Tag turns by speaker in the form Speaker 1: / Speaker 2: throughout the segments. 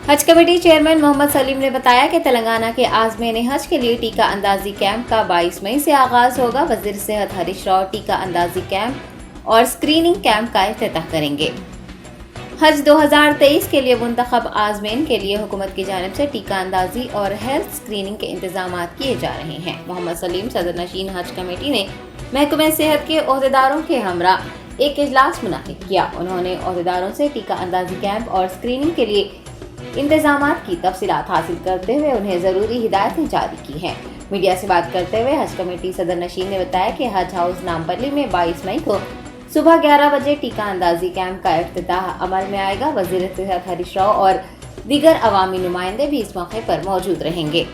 Speaker 1: हज committee chairman Mohammad Salim ने बताया कि तेलंगाना के आज़मीन हज के लिए टीका अंदाजी कैंप का 22 मई से आगाज होगा। वज़ीर सेहत हरीश राव टीका अंदाजी कैंप और स्क्रीनिंग कैंप का इफ्तिताह करेंगे। हज 2023 के लिए मुंतखब आज़मीन के लिए हुकूमत की जानिब से टीका अंदाजी और हेल्थ स्क्रीनिंग के इंतजाम किए जा रहे हैं। मोहम्मद सलीम सदर नशीन हज कमेटी ने महकमे सेहत के ओहदेदारों के हमरा एक इजलास मुनाकिद किया। उन्होंने ओहदेदारों से टीका अंदाजी कैंप और स्क्रीनिंग के लिए इंतजामात की तफसीलात हासिल करते हुए उन्हें ज़रूरी हिदायतें जारी की हैं। मीडिया से बात करते हुए हज कमेटी सदर नशीन ने बताया कि हज हाउस नामपल्ली में 22 मई को सुबह 11 बजे टीका अंदाजी कैंप का इफ्तिताह अमल में आएगा। वज़ीर सेहत हरीश राव और दीगर अवामी नुमाइंदे भी इस मौके पर मौजूद रहेंगे।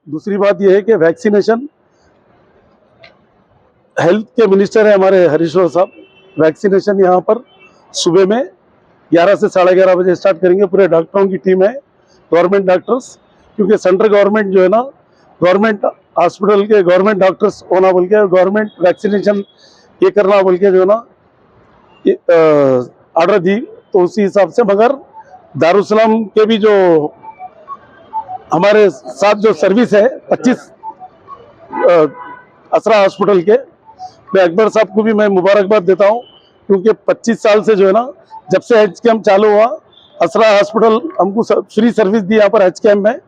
Speaker 2: दूसरी बात यह है कि वैक्सीनेशन, हेल्थ के मिनिस्टर है हमारे हरीश राव साहब, वैक्सीनेशन यहाँ पर सुबह में 11 से 11:30 बजे स्टार्ट करेंगे। पूरे डॉक्टरों की टीम है, गवर्नमेंट डॉक्टर्स, क्योंकि सेंट्रल गवर्नमेंट जो है ना, गवर्नमेंट हॉस्पिटल के गवर्नमेंट डॉक्टर्स होना बोल के, गवर्नमेंट वैक्सीनेशन ये करना बोल के जो है ना ऑर्डर दी, तो उसी हिसाब से। मगर दारुसलाम के भी जो हमारे साथ जो सर्विस है 25 असरा हॉस्पिटल के, मैं अकबर साहब को भी मैं मुबारकबाद देता हूँ, क्योंकि 25 साल से जो है ना, जब से हेल्थ कैंप चालू हुआ, असरा हॉस्पिटल हमको फ्री सर्विस दी यहाँ पर हेल्थ कैंप में,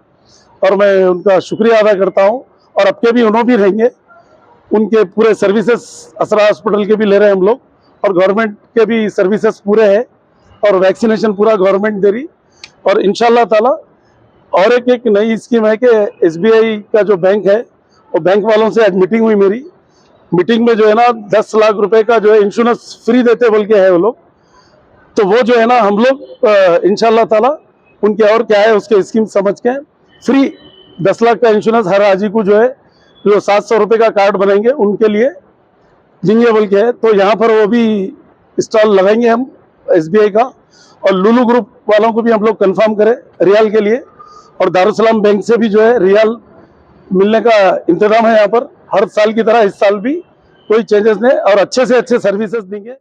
Speaker 2: और मैं उनका शुक्रिया अदा करता हूँ। और अब के भी उन्होंने भी रहेंगे, उनके पूरे सर्विसेज असरा हॉस्पिटल के भी ले रहे हैं हम लोग, और गवर्नमेंट के भी सर्विसेज पूरे हैं, और वैक्सीनेशन पूरा गवर्नमेंट दे रही। और इंशाल्लाह ताला और एक नई स्कीम है कि SBI का जो बैंक है, वो बैंक वालों से आज मीटिंग हुई मेरी। मीटिंग में जो है ना 10 लाख रुपए का जो है इंश्योरेंस फ्री देते बोल के है वो लोग, तो वो जो है ना हम लोग इंशाल्लाह ताला उनके और क्या है उसके स्कीम समझ के फ्री 10 लाख का इंश्योरेंस हर हाजी को जो है, जो 700 रुपये का कार्ड बनेंगे उनके लिए जिंगे बोल के है। तो यहाँ पर वो भी स्टॉल लगाएंगे हम SBI का, और लुलु ग्रुप वालों को भी हम लोग कंफर्म करें रियाल के लिए, और दारुसलाम बैंक से भी जो है रियाल मिलने का इंतजाम है यहाँ पर। हर साल की तरह इस साल भी कोई चेंजेस नहीं, और अच्छे से अच्छे सर्विसेज देंगे।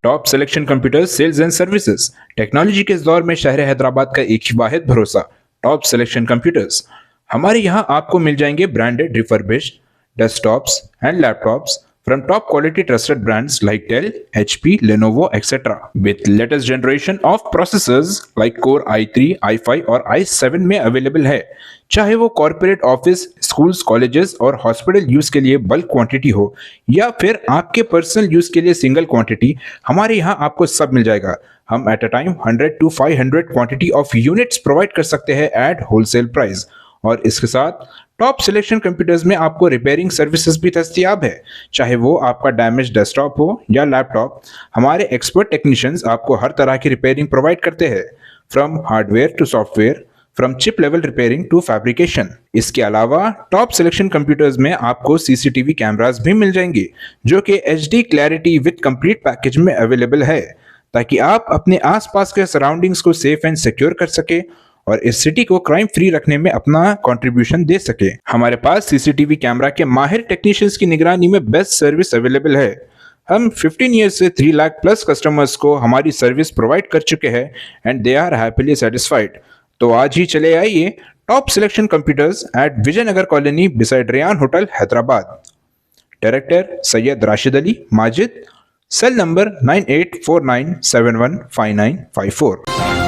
Speaker 3: Top selection computers sales and services. Technology के इस दौर में शहर हैदराबाद का एक ही वाहिद भरोसा, टॉप सिलेक्शन कंप्यूटर्स। हमारे यहाँ आपको मिल जाएंगे branded refurbished desktops and laptops from top quality trusted brands like Dell, HP, Lenovo, etc. with latest generation of processors like Core i3, i5 और i7 में अवेलेबल है। चाहे वो कॉर्पोरेट ऑफिस, स्कूल्स, कॉलेजेस और हॉस्पिटल यूज के लिए bulk quantity हो, या फिर आपके पर्सनल यूज के लिए सिंगल क्वांटिटी, हमारे यहाँ आपको सब मिल जाएगा। हम at a time 100 to 500 quantity of units provide कर सकते हैं एट होलसेल प्राइस। और इसके साथ टॉप सिलेक्शन कंप्यूटर्स में आपको रिपेयरिंग सर्विसेज भी दस्तयाब है। चाहे वो आपका डैमेज डेस्कटॉप हो या लैपटॉप, हमारे एक्सपर्ट टेक्नीशियंस आपको हर तरह की रिपेयरिंग प्रोवाइड करते हैं, from hardware to software, from chip level repairing to fabrication. इसके अलावा टॉप सिलेक्शन कंप्यूटर्स में आपको CCTV कैमरास भी मिल जाएंगे, जो कि HD clarity with complete package में अवेलेबल है, ताकि आप अपने आसपास के सराउंडिंग्स को सेफ एंड सिक्योर कर सके और इस सिटी को क्राइम फ्री रखने में अपना कंट्रीब्यूशन दे सके। हमारे पास CCTV कैमरा के माहिर टेक्नीशियंस की निगरानी में बेस्ट सर्विस अवेलेबल है। हम 15 ईयर्स से 3 लाख प्लस कस्टमर्स को हमारी सर्विस प्रोवाइड कर चुके हैं and they are happily satisfied. तो आज ही चले आइए top selection computers at Vijayanagar colony beside Ryan hotel Hyderabad. Director Syed Rashid Ali Majid, cell number 9849715954।